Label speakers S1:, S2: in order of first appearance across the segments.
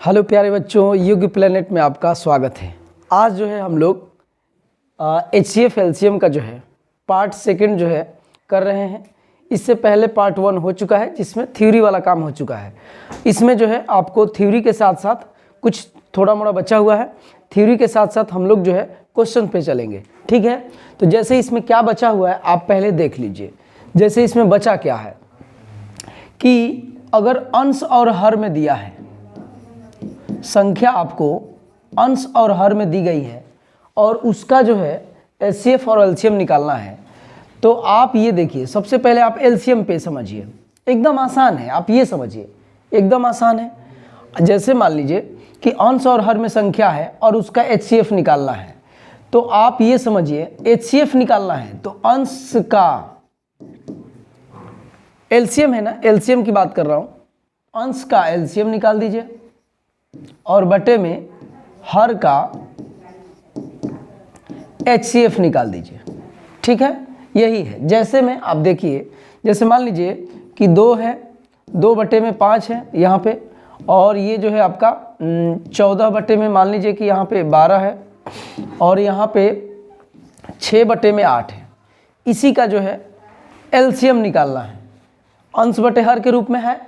S1: Hello प्यारे बच्चों, युग प्लेनेट में आपका स्वागत है। आज जो है हम लोग HCF एलसीएम का जो है पार्ट सेकंड जो है कर रहे हैं। इससे पहले पार्ट 1 हो चुका है जिसमें थ्योरी वाला काम हो चुका है। इसमें जो है आपको थ्योरी के साथ साथ कुछ थोड़ा मोड़ा बचा हुआ है। थ्योरी के साथ साथ हम लोग जो है क्वेश्चन पे चलेंगे, ठीक है। तो जैसे इसमें क्या बचा हुआ है आप पहले देख लीजिए। जैसे इसमें बचा क्या है कि अगर अंश और हर में दिया है, संख्या आपको अंश और हर में दी गई है और उसका जो है एचसीएफ और एलसीएम निकालना है, तो आप ये देखिए। सबसे पहले आप एलसीएम पे समझिए, एकदम आसान है। आप ये समझिए, एकदम आसान है। जैसे मान लीजिए कि अंश और हर में संख्या है और उसका एचसीएफ निकालना है, तो आप ये समझिए एचसीएफ निकालना है तो अंश का एलसीएम है ना, एलसीएम की बात कर रहा हूँ, अंश का एलसीएम निकाल दीजिए और बटे में हर का एचसीएफ निकाल दीजिए, ठीक है। यही है। जैसे में आप देखिए, जैसे मान लीजिए कि 2 है, 2 बटे में 5 है यहाँ पे, और ये जो है आपका 14 बटे में मान लीजिए कि यहाँ पे 12 है, और यहाँ पे 6 बटे में 8 है। इसी का जो है एलसीएम निकालना है, अंश बटे हर के रूप में है,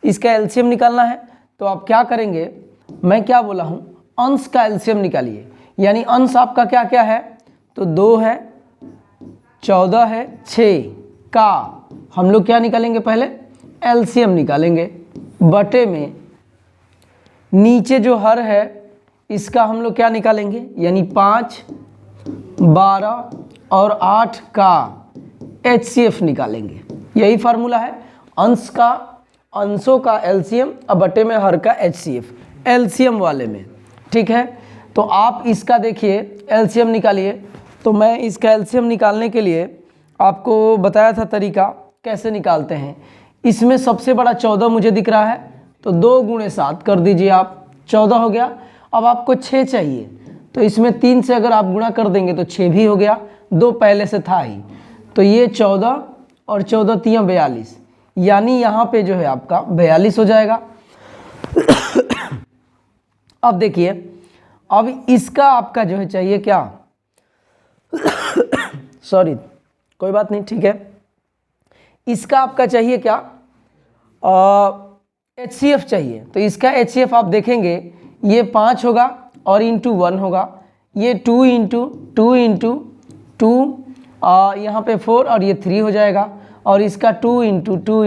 S1: इसका एलसीएम निकालना है। तो आप क्या करेंगे, मैं क्या बोला हूँ, अंश का एलसीएम निकालिए। यानी अंश आपका क्या क्या है, तो 2 है, 14 है, 6 का हम लोग क्या निकालेंगे, पहले एलसीएम निकालेंगे। बटे में नीचे जो हर है इसका हम लोग क्या निकालेंगे, यानी 5, 12 और 8 का एचसीएफ निकालेंगे। यही फार्मूला है, अंश का अंशों का एलसीएम और बटे में हर का एचसीएफ, एलसीएम वाले में, ठीक है। तो आप इसका देखिए एलसीएम निकालिए। तो मैं इसका एलसीएम निकालने के लिए आपको बताया था तरीका कैसे निकालते हैं। इसमें सबसे बड़ा 14 मुझे दिख रहा है, तो 2 × 7 कर दीजिए आप, 14 हो गया। अब आपको 6 चाहिए, तो इसमें 3 से अगर आप गुणा कर देंगे तो 6 भी हो गया, 2 पहले से था ही। तो ये 14 और 14 × 3 = 42, यानी यहाँ पे जो है आपका 42 हो जाएगा। अब देखिए, अब इसका आपका जो है चाहिए क्या, सॉरी कोई बात नहीं, ठीक है। इसका आपका चाहिए क्या, एचसीएफ चाहिए। तो इसका एचसीएफ आप देखेंगे ये 5 होगा और इंटू 1 होगा, ये 2 इंटू 2 यहाँ पे 4 और ये 3 हो जाएगा, और इसका 2 इंटू 2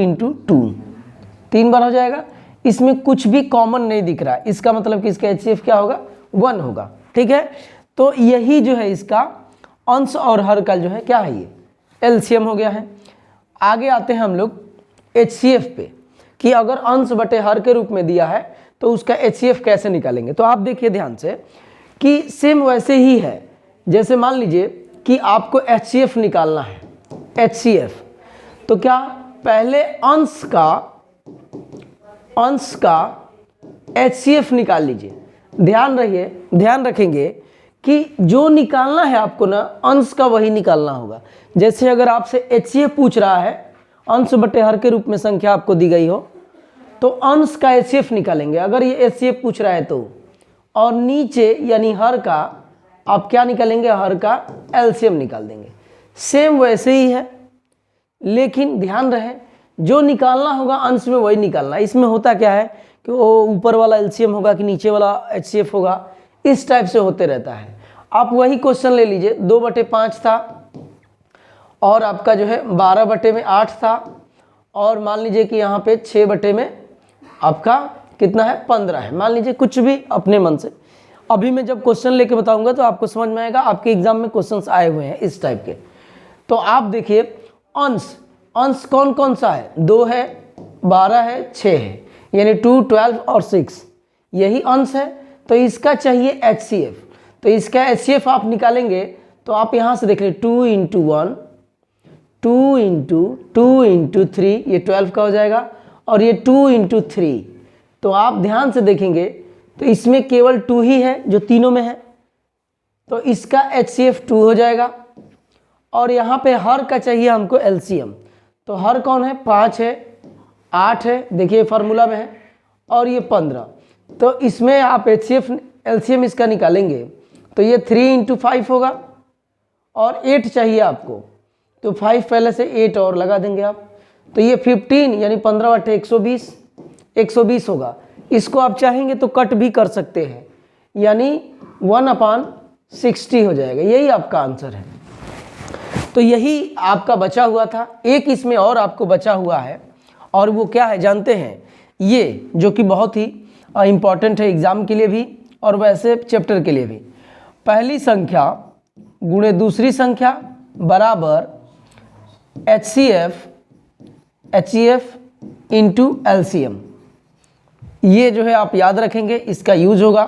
S1: 3 बार हो जाएगा। इसमें कुछ भी कॉमन नहीं दिख रहा है, इसका मतलब कि इसका एचसीएफ क्या होगा, 1 होगा, ठीक है। तो यही जो है इसका अंश और हर का जो है क्या है, ये एलसीएम हो गया है। आगे आते हैं हम लोग एचसीएफ पे, कि अगर अंश बटे हर के रूप में दिया है तो उसका एचसीएफ कैसे निकालेंगे। तो आप देखिए ध्यान से कि सेम वैसे ही है। जैसे मान लीजिए कि आपको एचसीएफ निकालना है, एचसीएफ, तो क्या पहले अंश का एचसीएफ निकाल लीजिए। ध्यान रखेंगे कि जो निकालना है आपको ना, अंश का वही निकालना होगा। जैसे अगर आपसे एचसीएफ पूछ रहा है, अंश बटे हर के रूप में संख्या आपको दी गई हो, तो अंश का एचसीएफ निकालेंगे अगर ये एचसीएफ पूछ रहा है तो। और नीचे यानी हर का आप क्या निकालेंगे, हर का एलसीएम निकाल देंगे। सेम वैसे ही है, लेकिन ध्यान रहे जो निकालना होगा अंश में वही निकालना। इसमें होता क्या है कि वो ऊपर वाला एलसीएम होगा कि नीचे वाला एचसीएफ होगा, इस टाइप से होते रहता है। आप वही क्वेश्चन ले लीजिए, 2 बटे 5 था और आपका जो है 12 बटे में 8 था, और मान लीजिए कि यहाँ पे 6 बटे में आपका कितना है, 15 है। मान लीजिए कुछ भी अपने मन से। अभी मैं जब क्वेश्चन लेके बताऊंगा तो आपको समझ में आएगा, आपके एग्जाम में क्वेश्चंस आए हुए हैं इस टाइप के। तो आप देखिए अंश कौन कौन सा है, 2 है, 12 है, 6 है, यानी 2, 12 और 6 यही अंश है। तो इसका चाहिए एचसीएफ। तो इसका एचसीएफ आप निकालेंगे तो आप यहाँ से देख लीजिए 2 इंटू 1, 2 इंटू 3, ये 12 का हो जाएगा, और ये 2 इंटू 3। तो आप ध्यान से देखेंगे तो इसमें केवल 2 ही है जो तीनों में है, तो इसका एचसीएफ 2 हो जाएगा। और यहाँ पे हर का चाहिए हमको एलसीएम। तो हर कौन है, 5 है, 8 है, देखिए फार्मूला में है, और ये 15। तो इसमें आप HCF LCM इसका निकालेंगे तो ये 3 × 5 होगा और 8 चाहिए आपको, तो 5 पहले से 8 और लगा देंगे आप, तो ये 15 यानी 15/120 120 होगा। इसको आप चाहेंगे तो कट भी कर सकते हैं, यानी 1/60 हो जाएगा। यही आपका आंसर है। तो यही आपका बचा हुआ था। एक इसमें और आपको बचा हुआ है, और वो क्या है जानते हैं? ये जो कि बहुत ही इम्पॉर्टेंट है एग्जाम के लिए भी और वैसे चैप्टर के लिए भी। पहली संख्या गुणे दूसरी संख्या बराबर HCF इंटू LCM। ये जो है आप याद रखेंगे, इसका यूज होगा।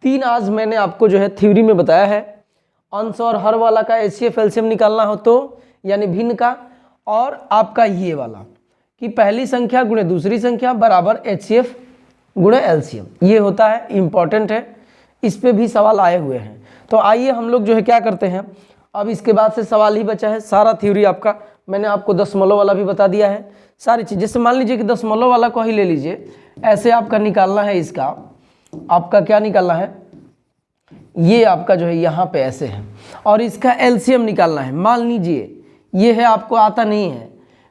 S1: 3 आज मैंने आपको जो है थ्योरी में बताया है, अंश और हर वाला का HCF LCM निकालना हो तो, यानी भिन्न का, और आपका ये वाला कि पहली संख्या गुणे दूसरी संख्या बराबर HCF गुणे LCM। ये होता है, इम्पॉर्टेंट है, इस पे भी सवाल आए हुए हैं। तो आइए हम लोग जो है क्या करते हैं, अब इसके बाद से सवाल ही बचा है। सारा थ्योरी आपका मैंने आपको दशमलव वाला भी बता दिया है, सारी चीज़। जैसे मान लीजिए कि दशमलव वाला को ही ले लीजिए, ऐसे आपका निकालना है, इसका आपका क्या निकालना है, ये आपका जो है यहाँ पे ऐसे है, और इसका LCM निकालना है। मान लीजिए ये है, आपको आता नहीं है,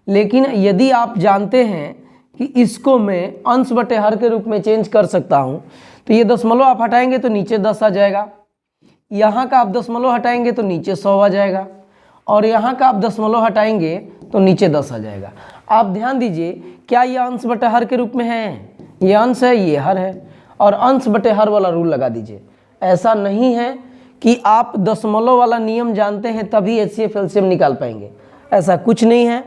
S1: लेकिन यदि आप जानते हैं कि इसको मैं अंश बटे हर के रूप में चेंज कर सकता हूँ, तो ये दशमलव आप हटाएंगे तो नीचे 10 आ जाएगा, यहाँ का आप दशमलव हटाएंगे तो नीचे 100 आ जाएगा, और यहाँ का आप दशमलव हटाएंगे तो नीचे 10 आ जाएगा। आप ध्यान दीजिए, क्या ये अंश बटे हर के रूप में है? ये अंश है, ये हर है, और अंश बटे हर वाला रूल लगा दीजिए। ऐसा नहीं है कि आप दशमलव वाला नियम जानते हैं तभी HCF LCM निकाल पाएंगे, ऐसा कुछ नहीं है।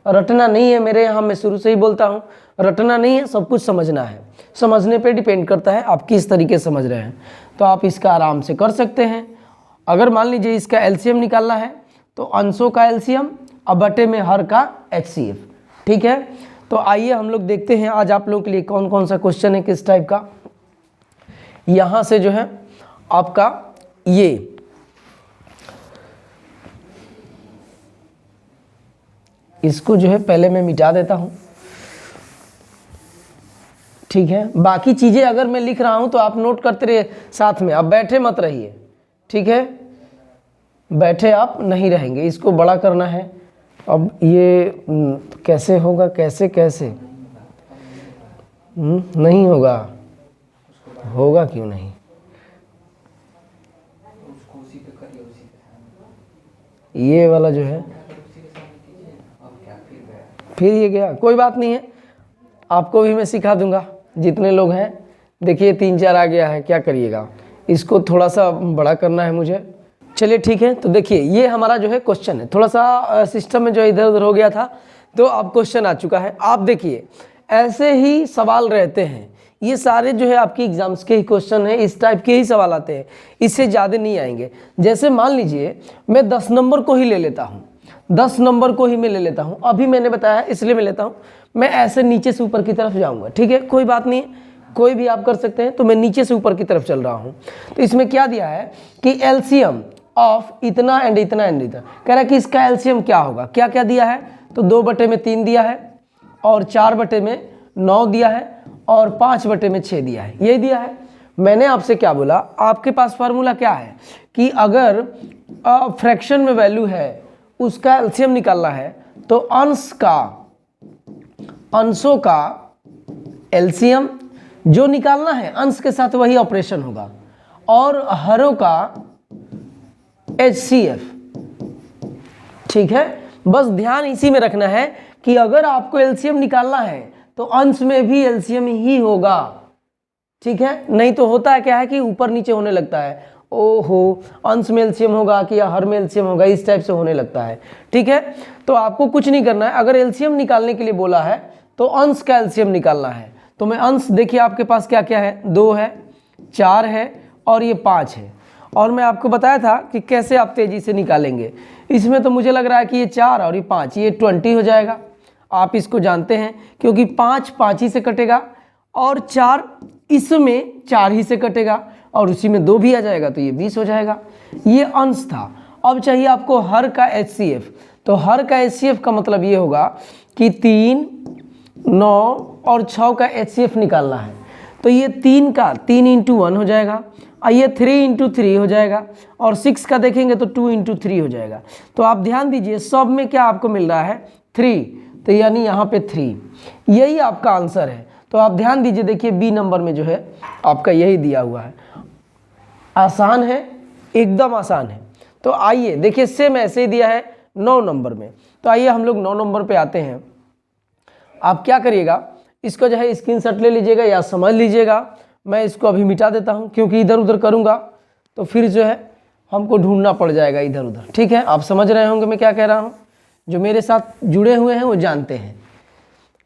S1: रटना नहीं है मेरे यहाँ, मैं शुरू से ही बोलता हूँ, रटना नहीं है, सब कुछ समझना है। समझने पे डिपेंड करता है आप किस तरीके से समझ रहे हैं। तो आप इसका आराम से कर सकते हैं। अगर मान लीजिए इसका LCM निकालना है तो अंशों का LCM और बटे में हर का HCF, ठीक है। तो आइए हम लोग देखते हैं आज आप लोगों के लिए कौन कौन सा क्वेश्चन है, किस टाइप का। यहाँ से जो है आपका ये इसको जो है पहले मैं मिटा देता हूँ, ठीक है। बाकी चीज़ें अगर मैं लिख रहा हूँ तो आप नोट करते रहिए साथ में, आप बैठे मत रहिए, ठीक है। बैठे आप नहीं रहेंगे, इसको बड़ा करना है। अब ये कैसे होगा, कैसे कैसे नहीं होगा, होगा क्यों नहीं? ये वाला जो है फिर ये गया, कोई बात नहीं है, आपको भी मैं सिखा दूंगा। जितने लोग हैं देखिए 3-4 आ गया है, क्या करिएगा, इसको थोड़ा सा बड़ा करना है मुझे। चलिए ठीक है, तो देखिए ये हमारा जो है क्वेश्चन है, थोड़ा सा सिस्टम में जो इधर उधर हो गया था, तो अब क्वेश्चन आ चुका है। आप देखिए ऐसे ही सवाल रहते हैं, ये सारे जो है आपकी एग्जाम्स के ही क्वेश्चन है, इस टाइप के ही सवाल आते हैं, इससे ज़्यादा नहीं आएंगे। जैसे मान लीजिए मैं 10 नंबर को ही ले लेता हूँ, 10 नंबर को ही मैं ले लेता हूँ, अभी मैंने बताया इसलिए मैं लेता हूँ। मैं ऐसे नीचे से ऊपर की तरफ जाऊँगा, ठीक है, कोई बात नहीं है, कोई भी आप कर सकते हैं। तो मैं नीचे से ऊपर की तरफ चल रहा हूँ, तो इसमें क्या दिया है कि LCM ऑफ इतना एंड इतना एंड इतना, कह रहा है कि इसका LCM क्या होगा। क्या क्या दिया है, तो 2/3 दिया है, और 4/9 दिया है, और 5/6 दिया है, यही दिया है। मैंने आपसे क्या बोला, आपके पास फार्मूला क्या है कि अगर फ्रैक्शन में वैल्यू है उसका LCM निकालना है, तो अंशों का LCM जो निकालना है अंश के साथ वही ऑपरेशन होगा, और हरों का HCF, ठीक है। बस ध्यान इसी में रखना है कि अगर आपको LCM निकालना है तो अंश में भी LCM ही होगा, ठीक है। नहीं तो होता है क्या है कि ऊपर नीचे होने लगता है, ओहो अंश में LCM होगा कि या हर में LCM होगा, इस टाइप से होने लगता है, ठीक है। तो आपको कुछ नहीं करना है, अगर LCM निकालने के लिए बोला है तो अंश का LCM निकालना है। तो मैं अंश देखिए आपके पास क्या क्या है, 2 है, 4 है, और ये 5 है। और मैं आपको बताया था कि कैसे आप तेज़ी से निकालेंगे। इसमें तो मुझे लग रहा है कि ये 4 और ये 5, ये 20 हो जाएगा। आप इसको जानते हैं क्योंकि 5 ही से कटेगा, और 4 इसमें 4 ही से कटेगा, और उसी में 2 भी आ जाएगा, तो ये 20 हो जाएगा। ये अंश था। अब चाहिए आपको हर का HCF। तो हर का HCF का मतलब ये होगा कि 3, 9 और 6 का HCF निकालना है। तो ये 3 का 3 इंटू 1 हो जाएगा, और ये 3 इंटू 3 हो जाएगा, और 6 का देखेंगे तो 2 इंटू 3 हो जाएगा। तो आप ध्यान दीजिए सब में क्या आपको मिल रहा है 3, तो यानी यहाँ पे 3, यही आपका आंसर है। तो आप ध्यान दीजिए, देखिए बी नंबर में जो है आपका यही दिया हुआ है। आसान है, एकदम आसान है। तो आइए देखिए सेम ऐसे ही दिया है 9 नंबर में। तो आइए हम लोग 9 नंबर पे आते हैं। आप क्या करिएगा, इसको जो है स्क्रीनशॉट ले लीजिएगा या समझ लीजिएगा। मैं इसको अभी मिटा देता हूँ, क्योंकि इधर उधर करूँगा तो फिर जो है हमको ढूंढना पड़ जाएगा इधर उधर। ठीक है, आप समझ रहे होंगे मैं क्या कह रहा हूँ, जो मेरे साथ जुड़े हुए हैं वो जानते हैं।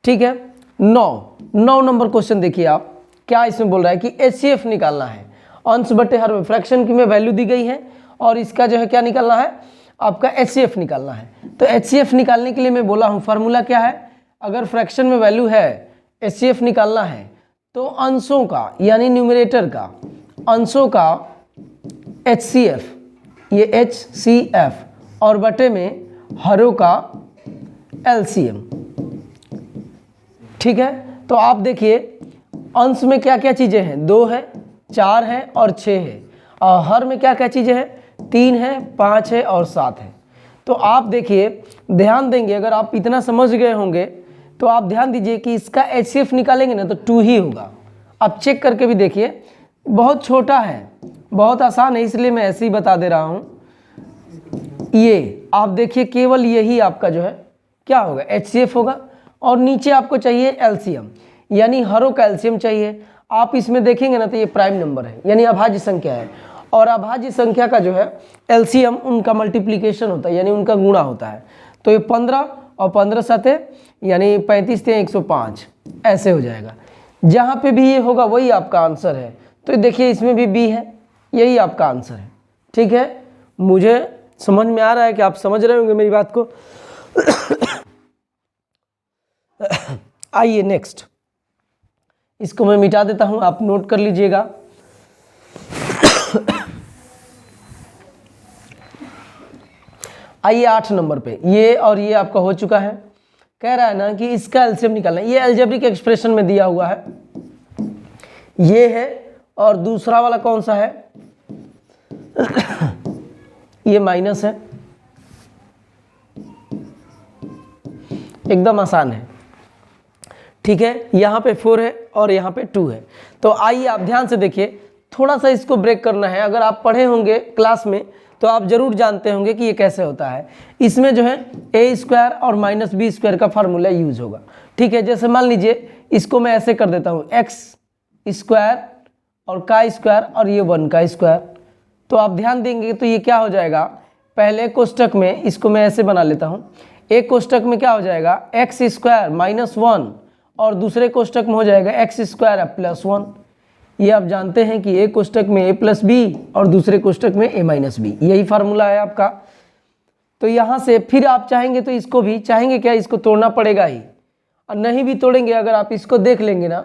S1: ठीक है, 9 नंबर क्वेश्चन देखिए आप, क्या इसमें बोल रहा है कि HCF निकालना है। अंश बटे हर में फ्रैक्शन की में वैल्यू दी गई है, और इसका जो है क्या निकालना है, आपका HCF निकालना है। तो HCF निकालने के लिए मैं बोला हूँ फार्मूला क्या है, अगर फ्रैक्शन में वैल्यू है HCF निकालना है तो अंशों का यानी न्यूमरेटर का अंशों का HCF, ये HCF, और बटे में हरों का LCM। ठीक है, तो आप देखिए अंश में क्या क्या चीज़ें हैं, 2 है, 4 है और 6 है, और हर में क्या क्या चीज़ें हैं, 3 है, 5 है और 7 है। तो आप देखिए ध्यान देंगे, अगर आप इतना समझ गए होंगे तो आप ध्यान दीजिए कि इसका HCF निकालेंगे ना तो 2 ही होगा। आप चेक करके भी देखिए, बहुत छोटा है, बहुत आसान है, इसलिए मैं ऐसे ही बता दे रहा हूँ। ये आप देखिए केवल यही आपका जो है क्या होगा, HCF होगा, और नीचे आपको चाहिए LCM यानी हरों का LCM चाहिए। आप इसमें देखेंगे ना तो ये प्राइम नंबर है यानी अभाज्य संख्या है, और अभाज्य संख्या का जो है LCM उनका मल्टीप्लिकेशन होता है यानी उनका गुणा होता है। तो ये 15 और 15 7 यानी 35 3 105 ऐसे हो जाएगा। जहाँ पे भी ये होगा वही आपका आंसर है। तो देखिए इसमें भी बी है, यही आपका आंसर है। ठीक है, मुझे समझ में आ रहा है कि आप समझ रहे होंगे मेरी बात को। आइए नेक्स्ट, इसको मैं मिटा देता हूं, आप नोट कर लीजिएगा। आइए 8 नंबर पे, ये और ये आपका हो चुका है। कह रहा है ना कि इसका एलसीएम निकालना है, ये अलजेब्रिक एक्सप्रेशन में दिया हुआ है, ये है, और दूसरा वाला कौन सा है, ये माइनस है, एकदम आसान है। ठीक है, यहाँ पे 4 है और यहाँ पे 2 है। तो आइए आप ध्यान से देखिए, थोड़ा सा इसको ब्रेक करना है। अगर आप पढ़े होंगे क्लास में तो आप जरूर जानते होंगे कि ये कैसे होता है। इसमें जो है a² और -b² का फार्मूला यूज होगा। ठीक है, जैसे मान लीजिए इसको मैं ऐसे कर देता हूँ, x² और का² और ये 1 का स्क्वायर। तो आप ध्यान देंगे तो ये क्या हो जाएगा, पहले कोष्टक में इसको मैं ऐसे बना लेता हूँ, एक कोष्टक में क्या हो जाएगा x² -1 और दूसरे कोष्टक में हो जाएगा x² +1। ये आप जानते हैं कि एक कोष्टक में a+b और दूसरे कोष्टक में a-b, यही फार्मूला है आपका। तो यहाँ से फिर आप चाहेंगे तो इसको भी चाहेंगे क्या, इसको तोड़ना पड़ेगा ही, और नहीं भी तोड़ेंगे, अगर आप इसको देख लेंगे ना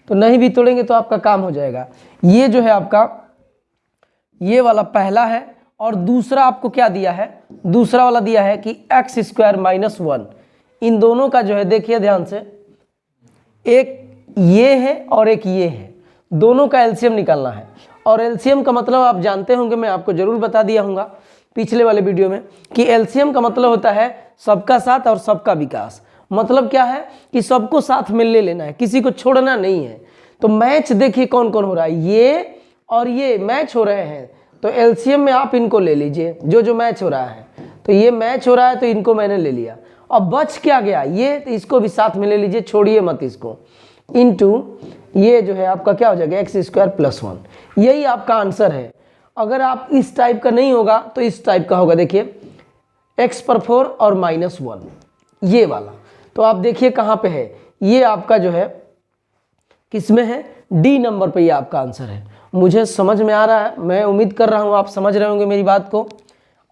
S1: तो नहीं भी तोड़ेंगे तो आपका काम हो जाएगा। ये जो है आपका ये वाला पहला है, और दूसरा आपको क्या दिया है, दूसरा वाला दिया है कि x² -1। इन दोनों का जो है देखिए ध्यान से, एक ये है और एक ये है, दोनों का एलसीएम निकालना है। और एलसीएम का मतलब आप जानते होंगे, मैं आपको जरूर बता दिया हूँगा पिछले वाले वीडियो में कि एलसीएम का मतलब होता है सबका साथ और सबका विकास। मतलब क्या है कि सबको साथ में ले लेना है, किसी को छोड़ना नहीं है। तो मैच देखिए कौन कौन हो रहा है, ये और ये मैच हो रहे हैं, तो एलसीएम में आप इनको ले लीजिए, जो जो मैच हो रहा है। तो ये मैच हो रहा है तो इनको मैंने ले लिया। अब बच क्या गया, ये तो इसको भी साथ में ले लीजिए, छोड़िए मत इसको, इनटू ये जो है आपका क्या हो जाएगा x² +1। यही आपका आंसर है। अगर आप इस टाइप का नहीं होगा तो इस टाइप का होगा, देखिए x/4 और -1 ये वाला। तो आप देखिए कहाँ पे है, ये आपका जो है किसमें है, डी नंबर पे ये आपका आंसर है। मुझे समझ में आ रहा है, मैं उम्मीद कर रहा हूँ आप समझ रहे होंगे मेरी बात को।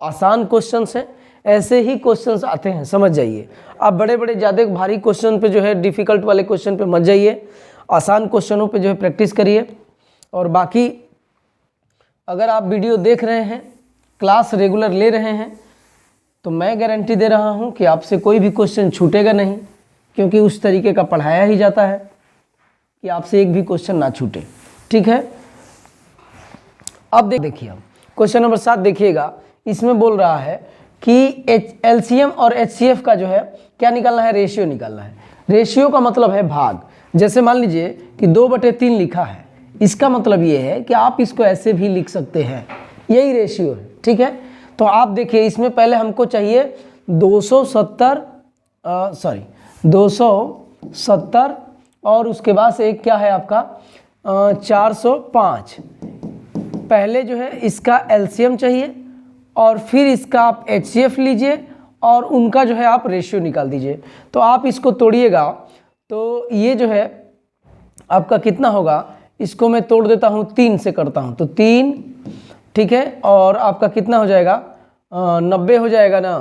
S1: आसान क्वेश्चन है, ऐसे ही क्वेश्चंस आते हैं, समझ जाइए। आप बड़े बड़े ज़्यादा भारी क्वेश्चन पे जो है, डिफ़िकल्ट वाले क्वेश्चन पे मत जाइए, आसान क्वेश्चनों पे जो है प्रैक्टिस करिए। और बाकी अगर आप वीडियो देख रहे हैं, क्लास रेगुलर ले रहे हैं, तो मैं गारंटी दे रहा हूं कि आपसे कोई भी क्वेश्चन छूटेगा नहीं, क्योंकि उस तरीके का पढ़ाया ही जाता है। कि आपसे एक भी क्वेश्चन ना छूटे। ठीक है, अब देखिए हम क्वेश्चन नंबर 7 देखिएगा। इसमें बोल रहा है कि एलसीएम और एचसीएफ का जो है क्या निकालना है, रेशियो निकालना है। रेशियो का मतलब है भाग। जैसे मान लीजिए कि 2/3 लिखा है, इसका मतलब ये है कि आप इसको ऐसे भी लिख सकते हैं, यही रेशियो है। ठीक है, तो आप देखिए इसमें पहले हमको चाहिए 270 और उसके बाद से एक क्या है आपका 405। पहले जो है इसका एलसीएम चाहिए और फिर इसका आप एचसीएफ लीजिए और उनका जो है आप रेशियो निकाल दीजिए। तो आप इसको तोड़िएगा तो ये जो है आपका कितना होगा, इसको मैं तोड़ देता हूँ, 3 से करता हूँ तो 3। ठीक है, और आपका कितना हो जाएगा 90 हो जाएगा ना,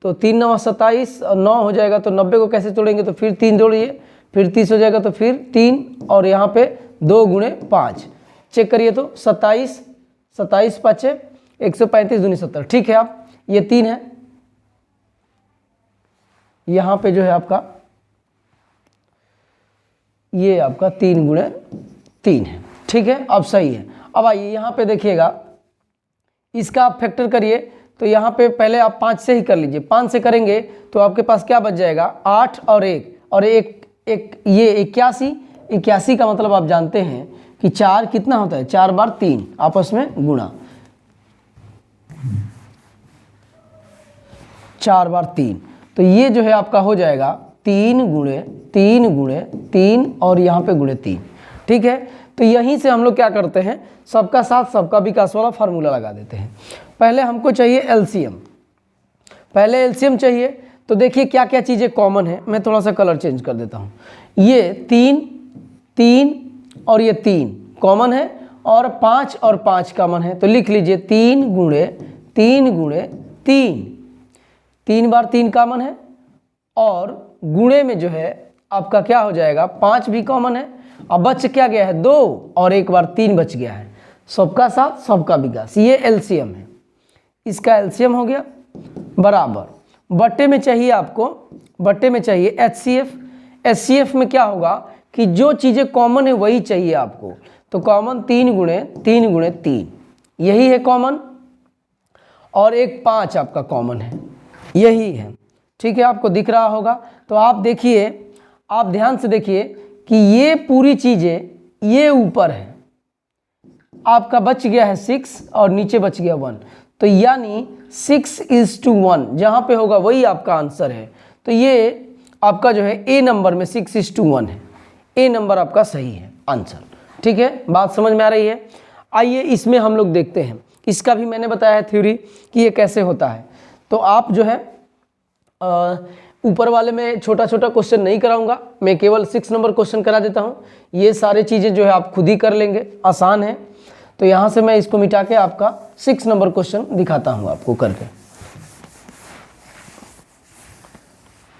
S1: तो 3 9 27 और 9 हो जाएगा। तो 90 को कैसे तोड़ेंगे, तो फिर 3 जोड़िए, फिर 30 हो जाएगा, तो फिर 3 और यहाँ पे 2 × 5 चेक करिए तो 27 5 135 दूनी 70। ठीक है, आप ये 3 है, यहाँ पे जो है आपका ये आपका 3 × 3 है। ठीक है, अब सही है। अब आइए यहाँ पे देखिएगा, इसका आप फैक्टर करिए तो यहाँ पे पहले आप 5 से ही कर लीजिए। 5 से करेंगे तो आपके पास क्या बच जाएगा, 8 और 1 ये 81 का मतलब आप जानते हैं कि 4 कितना होता है, 4 बार 3 आपस में गुणा, 4 बार 3। तो ये जो है आपका हो जाएगा 3 × 3 और यहाँ पे ×3। ठीक है, तो यहीं से हम लोग क्या करते हैं, सबका साथ सबका विकास वाला फार्मूला लगा देते हैं। पहले हमको चाहिए एलसीएम, पहले एलसीएम चाहिए। तो देखिए क्या क्या चीज़ें कॉमन है, मैं थोड़ा सा कलर चेंज कर देता हूँ। ये 3 और ये 3 कॉमन है और 5 और 5 कॉमन है। तो लिख लीजिए 3 × 3 3 बार 3 कॉमन है और गुणे में जो है आपका क्या हो जाएगा, 5 भी कॉमन है। अब बच क्या गया है, 2 और 1 बार 3 बच गया है। सबका साथ सबका विकास, ये एलसीएम है। इसका एलसीएम हो गया बराबर बट्टे में चाहिए आपको, बट्टे में चाहिए एचसीएफ। एचसीएफ में क्या होगा कि जो चीज़ें कॉमन है वही चाहिए आपको। तो कॉमन 3 × 3 यही है कॉमन, और एक 5 आपका कॉमन है, यही है। ठीक है, आपको दिख रहा होगा। तो आप देखिए, आप ध्यान से देखिए कि ये पूरी चीज़ें ये ऊपर है, आपका बच गया है 6 और नीचे बच गया 1। तो यानी 6:1 जहाँ पे होगा वही आपका आंसर है। तो ये आपका जो है ए नंबर में 6:1 है, ए नंबर आपका सही है आंसर। ठीक है, बात समझ में आ रही है। आइए इसमें हम लोग देखते हैं, इसका भी मैंने बताया है थ्योरी कि ये कैसे होता है। तो आप जो है ऊपर वाले में छोटा छोटा क्वेश्चन नहीं कराऊंगा, मैं केवल 6 नंबर क्वेश्चन करा देता हूँ। ये सारे चीज़ें जो है आप खुद ही कर लेंगे, आसान है। तो यहाँ से मैं इसको मिटा के आपका 6 नंबर क्वेश्चन दिखाता हूँ आपको करके।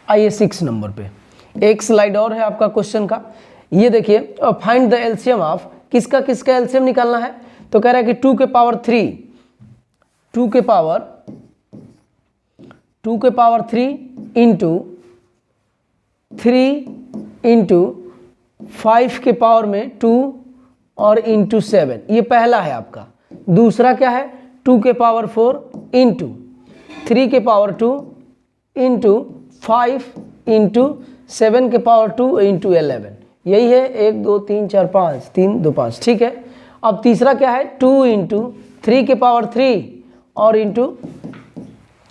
S1: आइए 6 नंबर पे एक स्लाइड और है आपका क्वेश्चन का। ये देखिए, फाइंड द एलसीएम ऑफ, किसका किसका एलसीएम निकालना है। तो कह रहा है कि 2 के पावर 3 इंटू 3 इंटू 5 के पावर में 2 और इंटू 7, ये पहला है आपका। दूसरा क्या है, 2 के पावर 4 इंटू 3 के पावर 2 इंटू 5 इंटू 7 के पावर 2 इंटू 11, यही है 1 2 3 4 5, 3 2 5। ठीक है, अब तीसरा क्या है, 2 इंटू 3 के पावर 3 और इंटू,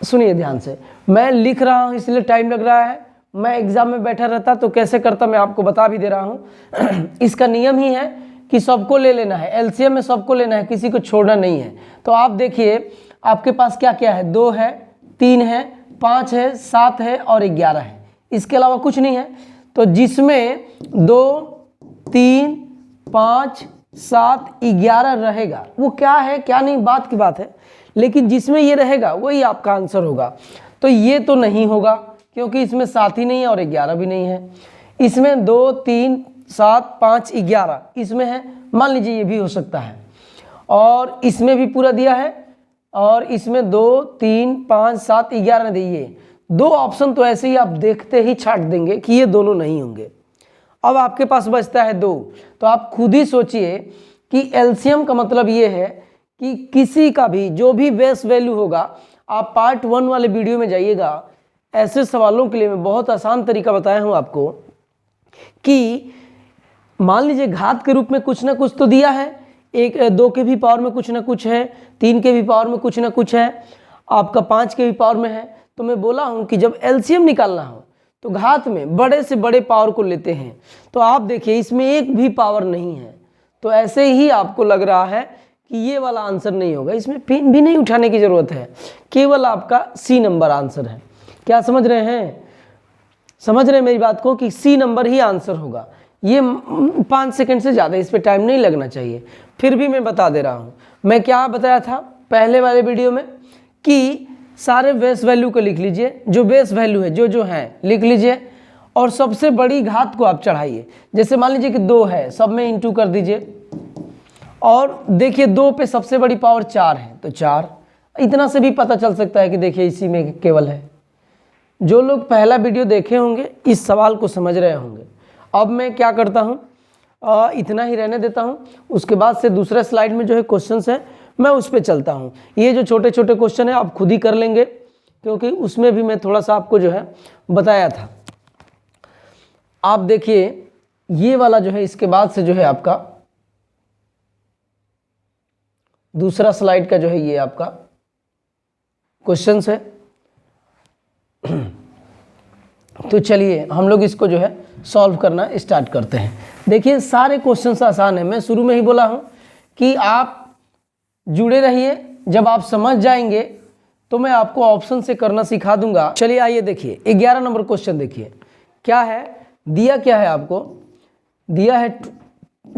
S1: सुनिए ध्यान से, मैं लिख रहा हूँ इसलिए टाइम लग रहा है। मैं एग्जाम में बैठा रहता तो कैसे करता, मैं आपको बता भी दे रहा हूँ। इसका नियम ही है कि सबको ले लेना है, एलसीएम में सबको लेना है, किसी को छोड़ना नहीं है। तो आप देखिए आपके पास क्या क्या है, 2 है, 3 है, 5 है, 7 है और 11 है, इसके अलावा कुछ नहीं है। तो जिसमें 2 3 5 7 11 रहेगा वो क्या है क्या नहीं बात की बात है, लेकिन जिसमें ये रहेगा वही आपका आंसर होगा। तो ये तो नहीं होगा क्योंकि इसमें 7 ही नहीं है और 11 भी नहीं है। इसमें 2 3 7 5 11 इसमें है, मान लीजिए ये भी हो सकता है। और इसमें भी पूरा दिया है, और इसमें 2 3 5 7 11 दिए। 2 ऑप्शन तो ऐसे ही आप देखते ही छाट देंगे कि ये दोनों नहीं होंगे। अब आपके पास बचता है 2। तो आप खुद ही सोचिए कि एलसीएम का मतलब ये है कि किसी का भी जो भी बेस वैल्यू होगा, आप पार्ट 1 वाले वीडियो में जाइएगा, ऐसे सवालों के लिए मैं बहुत आसान तरीका बताया हूँ आपको कि मान लीजिए घात के रूप में कुछ ना कुछ तो दिया है, 2 के भी पावर में कुछ ना कुछ है, 3 के भी पावर में कुछ ना कुछ है, आपका 5 के भी पावर में है। तो मैं बोला हूँ कि जब एलसीएम निकालना हो तो घात में बड़े से बड़े पावर को लेते हैं। तो आप देखिए इसमें एक भी पावर नहीं है, तो ऐसे ही आपको लग रहा है कि ये वाला आंसर नहीं होगा, इसमें पेन भी नहीं उठाने की ज़रूरत है, केवल आपका सी नंबर आंसर है। क्या समझ रहे हैं? समझ रहे हैं मेरी बात को कि सी नंबर ही आंसर होगा। ये 5 सेकंड से ज़्यादा इस पर टाइम नहीं लगना चाहिए। फिर भी मैं बता दे रहा हूँ, मैं क्या बताया था पहले वाले वीडियो में कि सारे बेस वैल्यू को लिख लीजिए, जो बेस वैल्यू है जो हैं लिख लीजिए, और सबसे बड़ी घात को आप चढ़ाइए। जैसे मान लीजिए कि 2 है, सब में इंटू कर दीजिए, और देखिए 2 पे सबसे बड़ी पावर 4 है तो 4। इतना से भी पता चल सकता है कि देखिए इसी में केवल है। जो लोग पहला वीडियो देखे होंगे इस सवाल को समझ रहे होंगे। अब मैं क्या करता हूँ, इतना ही रहने देता हूँ, उसके बाद से दूसरे स्लाइड में जो है क्वेश्चंस है मैं उस पर चलता हूँ। ये जो छोटे छोटे क्वेश्चन है आप खुद ही कर लेंगे, क्योंकि उसमें भी मैं थोड़ा सा आपको जो है बताया था। आप देखिए ये वाला जो है, इसके बाद से जो है आपका दूसरा स्लाइड का जो है ये आपका क्वेश्चंस है। तो चलिए हम लोग इसको जो है सॉल्व करना स्टार्ट करते हैं। देखिए सारे क्वेश्चंस आसान है, मैं शुरू में ही बोला हूं कि आप जुड़े रहिए, जब आप समझ जाएंगे तो मैं आपको ऑप्शन से करना सिखा दूंगा। चलिए आइए देखिए 11 नंबर क्वेश्चन देखिए क्या है, दिया क्या है आपको, दिया है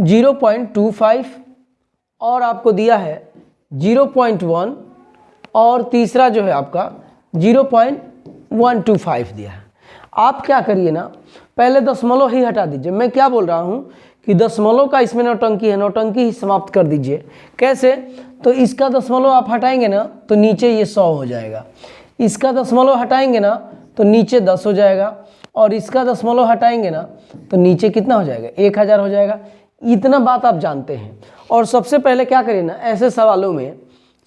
S1: 0.25 और आपको दिया है 0.1 और तीसरा जो है आपका 0.125 दिया है। आप क्या करिए ना, पहले दशमलव ही हटा दीजिए। मैं क्या बोल रहा हूँ कि दशमलव का इसमें नौटंकी है, नौटंकी ही समाप्त कर दीजिए। कैसे? तो इसका दशमलव आप हटाएंगे ना तो नीचे ये 100 हो जाएगा, इसका दशमलव हटाएंगे ना तो नीचे 10 हो जाएगा, और इसका दशमलव हटाएंगे ना तो नीचे कितना हो जाएगा, 1000 हो जाएगा। इतना बात आप जानते हैं। और सबसे पहले क्या करिए ना, ऐसे सवालों में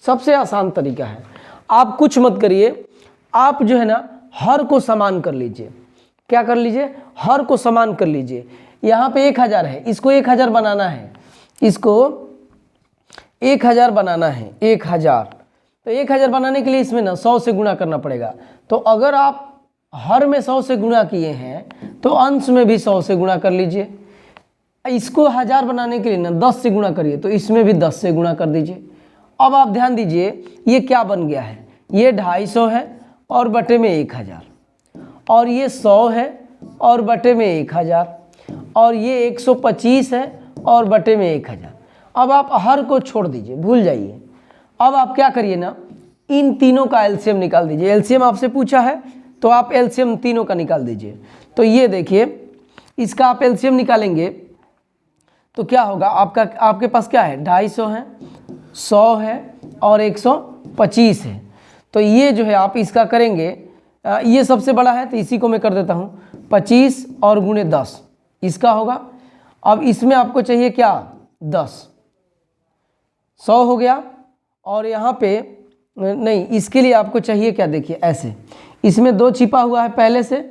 S1: सबसे आसान तरीका है, आप कुछ मत करिए, आप जो है ना हर को समान कर लीजिए। क्या कर लीजिए? हर को समान कर लीजिए। यहाँ पे 1000 है, इसको 1000 बनाना है, इसको 1000 बनाना है, 1000। तो 1000 बनाने के लिए इसमें ना 100 से गुणा करना पड़ेगा। तो अगर आप हर में 100 से गुणा किए हैं तो अंश में भी 100 से गुणा कर लीजिए। इसको 1000 बनाने के लिए ना 10 से गुणा करिए, तो इसमें भी 10 से गुणा कर दीजिए। अब आप ध्यान दीजिए ये क्या बन गया है, ये 250 है और बटे में 1000, और ये 100 है और बटे में 1000, और ये 125 है और बटे में 1000। अब आप हर को छोड़ दीजिए, भूल जाइए। अब आप क्या करिए ना, इन तीनों का एलसीएम निकाल दीजिए। एलसीएम आपसे पूछा है तो आप एलसीएम तीनों का निकाल दीजिए। तो ये देखिए इसका आप एलसीएम निकालेंगे तो क्या होगा, आपके पास क्या है, 250 है, 100 है और 125 है। तो ये जो है आप इसका करेंगे, ये सबसे बड़ा है तो इसी को मैं कर देता हूँ 25 और गुणे 10 इसका होगा। अब इसमें आपको चाहिए क्या, 10, 100 हो गया, और यहाँ पे नहीं, इसके लिए आपको चाहिए क्या, देखिए ऐसे, इसमें 2 छिपा हुआ है पहले से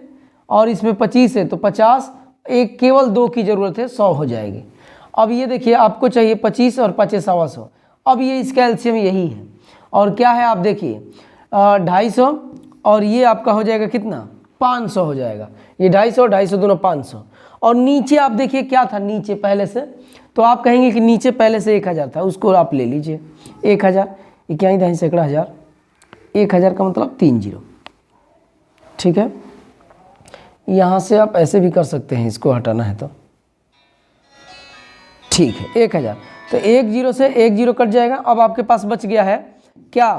S1: और इसमें 25 है तो 50, एक केवल 2 की ज़रूरत है, 100 हो जाएगी। अब ये देखिए आपको चाहिए 25 और 25 100। अब ये इसका एलसीएम यही है, और क्या है आप देखिए 250 और ये आपका हो जाएगा कितना, 500 हो जाएगा। ये 250 और 250 दोनों 500। और नीचे आप देखिए क्या था नीचे पहले से, तो आप कहेंगे कि नीचे पहले से 1000 था, उसको आप ले लीजिए 1000। ये क्या ही था, सैकड़ा हज़ार, 1000 का मतलब 3 0, ठीक है। यहाँ से आप ऐसे भी कर सकते हैं, इसको हटाना है तो ठीक है 1000। तो 1 0 से 1 0 कट जाएगा। अब आपके पास बच गया है क्या,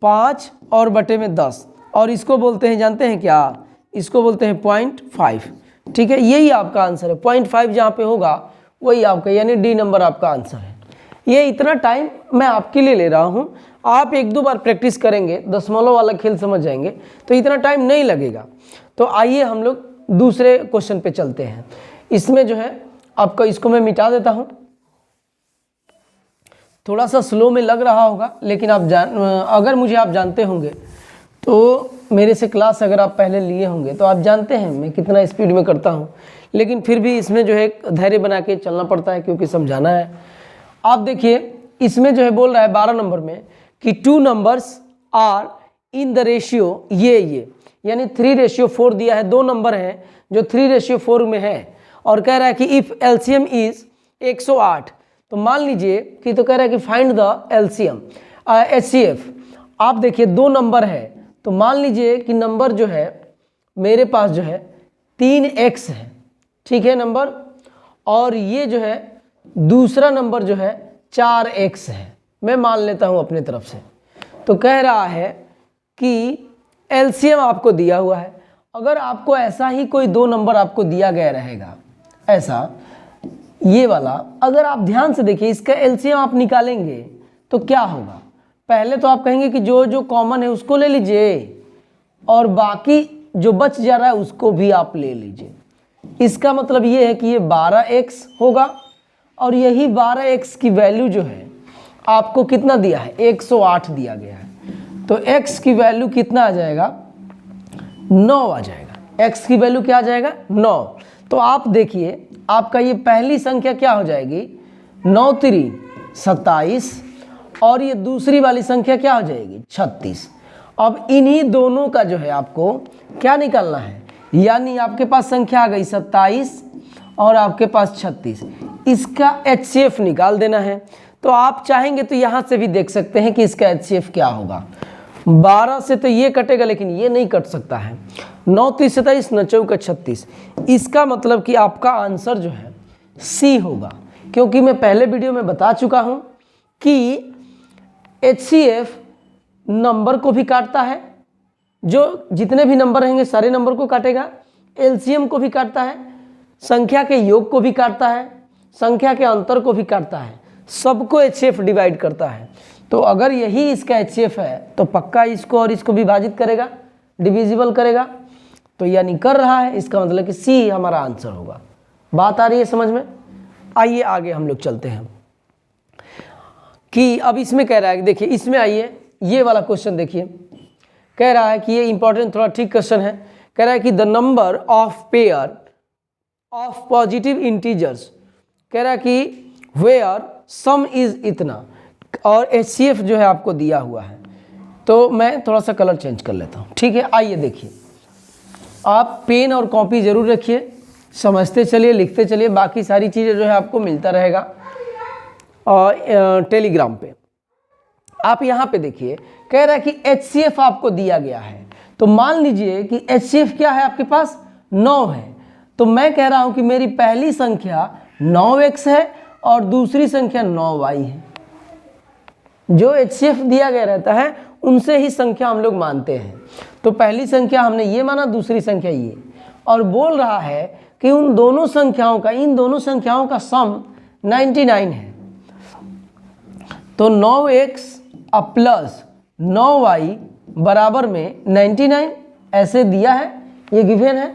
S1: 5 और बटे में 10, और इसको बोलते हैं, जानते हैं क्या, इसको बोलते हैं 0.5, ठीक है। यही आपका आंसर है, 0.5 जहाँ पे होगा वही आपका, यानी डी नंबर आपका आंसर है। ये इतना टाइम मैं आपके लिए ले रहा हूँ, आप 1-2 बार प्रैक्टिस करेंगे, दशमलव वाला खेल समझ जाएंगे तो इतना टाइम नहीं लगेगा। तो आइए हम लोग दूसरे क्वेश्चन पे चलते हैं। इसमें जो है आपका, इसको मैं मिटा देता हूँ, थोड़ा सा स्लो में लग रहा होगा, लेकिन आप अगर मुझे आप जानते होंगे तो मेरे से क्लास अगर आप पहले लिए होंगे तो आप जानते हैं मैं कितना स्पीड में करता हूँ, लेकिन फिर भी इसमें जो है धैर्य बना के चलना पड़ता है क्योंकि समझाना है। आप देखिए इसमें जो है बोल रहा है 12 नंबर में कि 2 numbers are in the ratio, ये यानी 3:4 दिया है, 2 नंबर हैं जो 3:4 में है, और कह रहा है कि इफ़ एलसीएम इज 108, तो मान लीजिए कि, तो कह रहा है कि फाइंड द एलसीएम एचसीएफ। आप देखिए 2 नंबर है, तो मान लीजिए कि नंबर जो है मेरे पास जो है 3x है, ठीक है नंबर, और ये जो है दूसरा नंबर जो है 4x है, मैं मान लेता हूँ अपने तरफ से। तो कह रहा है कि एलसीएम आपको दिया हुआ है, अगर आपको ऐसा ही कोई 2 नंबर आपको दिया गया रहेगा, ऐसा ये वाला, अगर आप ध्यान से देखिए इसका एलसीएम आप निकालेंगे तो क्या होगा, पहले तो आप कहेंगे कि जो जो कॉमन है उसको ले लीजिए और बाकी जो बच जा रहा है उसको भी आप ले लीजिए। इसका मतलब ये है कि ये 12x होगा, और यही 12x की वैल्यू जो है आपको कितना दिया है, 108 दिया गया है, तो x की वैल्यू कितना आ जाएगा, 9 आ जाएगा। x की वैल्यू क्या आ जाएगा, 9। तो आप देखिए आपका ये पहली संख्या क्या हो जाएगी, 9 3 27, और ये दूसरी वाली संख्या क्या हो जाएगी, 36। अब इन्हीं दोनों का जो है आपको क्या निकालना है, यानी आपके पास संख्या आ गई 27 और आपके पास 36, इसका एचसीएफ निकाल देना है। तो आप चाहेंगे तो यहाँ से भी देख सकते हैं कि इसका एचसीएफ क्या होगा। 12 से तो ये कटेगा लेकिन ये नहीं कट सकता है, 9 3 27, 9 4 36, इसका मतलब कि आपका आंसर जो है सी होगा, क्योंकि मैं पहले वीडियो में बता चुका हूँ कि एचसीएफ नंबर को भी काटता है, जो जितने भी नंबर रहेंगे सारे नंबर को काटेगा, एलसीएम को भी काटता है, संख्या के योग को भी काटता है, संख्या के अंतर को भी काटता है, सबको एचसीएफ डिवाइड करता है। तो अगर यही इसका एचसीएफ है तो पक्का इसको और इसको विभाजित करेगा, डिविजिबल करेगा, तो यानी कर रहा है, इसका मतलब कि सी हमारा आंसर होगा। बात आ रही है समझ में? आइए आगे हम लोग चलते हैं कि अब इसमें कह रहा है, देखिए इसमें आइए ये वाला क्वेश्चन देखिए, कह रहा है कि ये इंपॉर्टेंट थोड़ा ठीक क्वेश्चन है। कह रहा है कि the number of pair of positive integers, कह रहा है कि वेयर सम इज इतना, और एचसीएफ जो है आपको दिया हुआ है। तो मैं थोड़ा सा कलर चेंज कर लेता हूँ, ठीक है। आइए देखिए, आप पेन और कॉपी ज़रूर रखिए, समझते चलिए, लिखते चलिए, बाकी सारी चीज़ें जो है आपको मिलता रहेगा और टेलीग्राम पे। आप यहाँ पे देखिए, कह रहा है कि एचसीएफ आपको दिया गया है, तो मान लीजिए कि एचसीएफ क्या है आपके पास, 9 है। तो मैं कह रहा हूँ कि मेरी पहली संख्या 9x है और दूसरी संख्या 9y है। जो एचसीएफ दिया गया रहता है उनसे ही संख्या हम लोग मानते हैं। तो पहली संख्या हमने ये माना, दूसरी संख्या ये, और बोल रहा है कि उन दोनों संख्याओं का, इन दोनों संख्याओं का सम 99 है। तो 9x प्लस 9y बराबर में 99 ऐसे दिया है, ये गिवन है।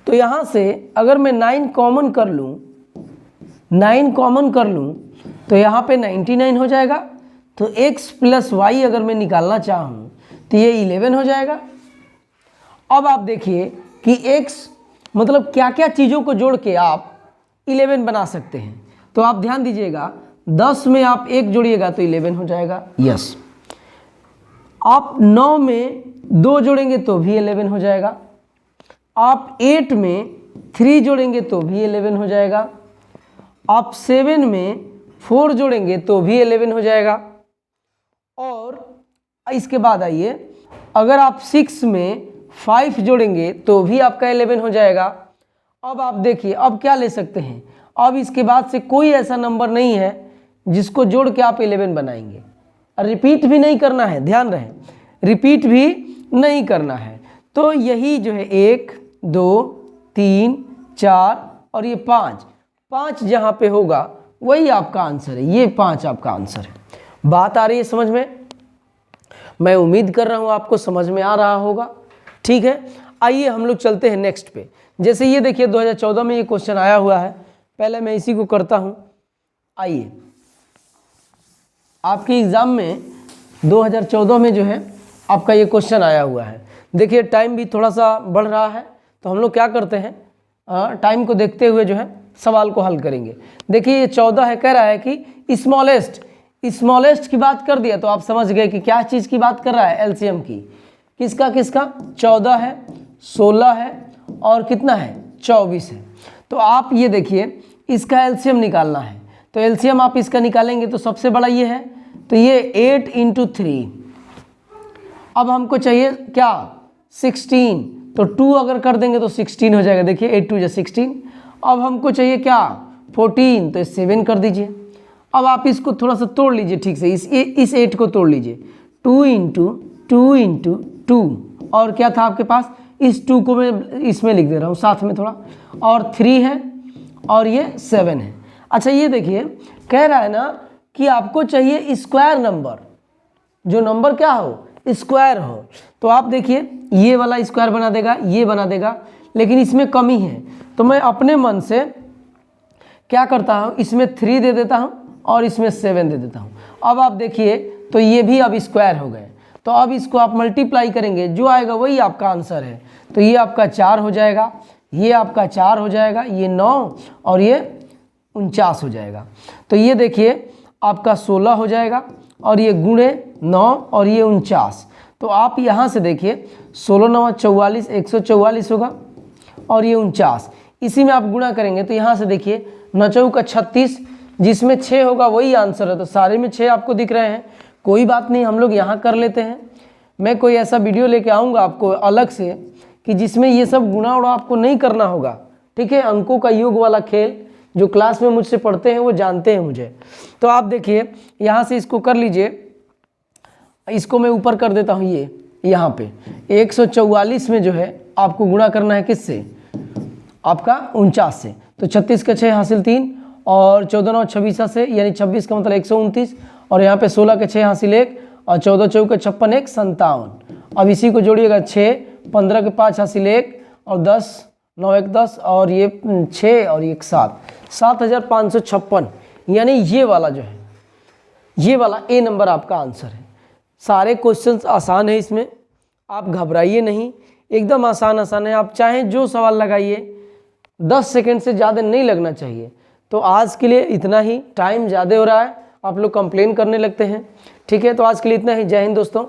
S1: तो यहाँ से अगर मैं 9 कॉमन कर लूँ, 9 कॉमन कर लूँ तो यहाँ पे 99 हो जाएगा। तो x प्लस वाई अगर मैं निकालना चाहूँ तो ये 11 हो जाएगा। अब आप देखिए कि x मतलब क्या क्या चीज़ों को जोड़ के आप 11 बना सकते हैं। तो आप ध्यान दीजिएगा, 10 में आप 1 जोड़िएगा तो 11 हो जाएगा, यस। आप 9 में 2 जोड़ेंगे तो भी 11 हो जाएगा। आप 8 में 3 जोड़ेंगे तो भी 11 हो जाएगा। आप 7 में 4 जोड़ेंगे तो भी 11 हो जाएगा। और इसके बाद आइए, अगर आप 6 में 5 जोड़ेंगे तो भी आपका 11 हो जाएगा। अब आप देखिए, अब क्या ले सकते हैं, अब इसके बाद से कोई ऐसा नंबर नहीं है जिसको जोड़ के आप 11 बनाएंगे। रिपीट भी नहीं करना है, ध्यान रहे, रिपीट भी नहीं करना है। तो यही जो है 1 2 3 4 और ये 5 जहाँ पे होगा वही आपका आंसर है, ये 5 आपका आंसर है। बात आ रही है समझ में? मैं उम्मीद कर रहा हूँ आपको समझ में आ रहा होगा, ठीक है। आइए हम लोग चलते हैं नेक्स्ट पे। जैसे ये देखिए 2014 में ये क्वेश्चन आया हुआ है, पहले मैं इसी को करता हूँ। आइए आपके एग्ज़ाम में 2014 में जो है आपका ये क्वेश्चन आया हुआ है। देखिए टाइम भी थोड़ा सा बढ़ रहा है, तो हम लोग क्या करते हैं, टाइम को देखते हुए जो है सवाल को हल करेंगे। देखिए ये 14 है, कह रहा है कि स्मॉलेस्ट की बात कर दिया तो आप समझ गए कि क्या चीज़ की बात कर रहा है, एलसीएम की। किसका 14 है, 16 है और कितना है, 24 है। तो आप ये देखिए इसका एलसीएम निकालना है, तो एलसीएम आप इसका निकालेंगे तो सबसे बड़ा ये है, तो ये 8 × 3। अब हमको चाहिए क्या, 16, तो 2 अगर कर देंगे तो 16 हो जाएगा। देखिए 8 × 2 = 16। अब हमको चाहिए क्या, 14, तो 7 कर दीजिए। अब आप इसको थोड़ा सा तोड़ लीजिए ठीक से, इस 8 को तोड़ लीजिए। 2 × 2 × 2 और क्या था आपके पास, इस 2 को मैं इसमें लिख दे रहा हूँ साथ में थोड़ा, और 3 है और ये 7 है। अच्छा ये देखिए कह रहा है ना कि आपको चाहिए स्क्वायर नंबर, जो नंबर क्या हो, स्क्वायर हो। तो आप देखिए ये वाला स्क्वायर बना देगा, ये बना देगा, लेकिन इसमें कमी है, तो मैं अपने मन से क्या करता हूँ, इसमें 3 दे देता हूँ और इसमें 7 दे देता हूँ। अब आप देखिए तो ये भी अब स्क्वायर हो गए, तो अब इसको आप मल्टीप्लाई करेंगे, जो आएगा वही आपका आंसर है। तो ये आपका 4 हो जाएगा, ये आपका 4 हो जाएगा, ये 9 और ये 49 हो जाएगा। तो ये देखिए आपका 16 हो जाएगा और ये गुणे 9 और ये 49। तो आप यहाँ से देखिए 16 × 9 = 44, 144 होगा और ये 49, इसी में आप गुणा करेंगे तो यहाँ से देखिए 9 × 36, जिसमें 6 होगा वही आंसर है। तो सारे में 6 आपको दिख रहे हैं, कोई बात नहीं, हम लोग यहाँ कर लेते हैं। मैं कोई ऐसा वीडियो लेके आऊँगा आपको अलग से कि जिसमें ये सब गुणा उड़ा आपको नहीं करना होगा, ठीक है। अंकों का योग वाला खेल जो क्लास में मुझसे पढ़ते हैं वो जानते हैं मुझे। तो आप देखिए यहाँ से इसको कर लीजिए, इसको मैं ऊपर कर देता हूँ, ये यहाँ पे 144 में जो है आपको गुणा करना है किससे, आपका 49 से। तो 36 का 6 हासिल 3 और 14 9 26 से, यानी 26 का मतलब 129, और यहाँ पे 16 के 6 हासिल 1 और 14 4 के 56 1 57। अब इसी को जोड़िएगा 6, 15 के 5 हासिल 1 और 10 9 1 10 और ये 6 और ये 7, 7556, यानी ये वाला जो है, ये वाला ए नंबर आपका आंसर है। सारे क्वेश्चंस आसान है, इसमें आप घबराइए नहीं, एकदम आसान है। आप चाहें जो सवाल लगाइए, 10 सेकंड से ज़्यादा नहीं लगना चाहिए। तो आज के लिए इतना ही, टाइम ज़्यादा हो रहा है, आप लोग कंप्लेन करने लगते हैं, ठीक है। तो आज के लिए इतना ही, जय हिंद दोस्तों।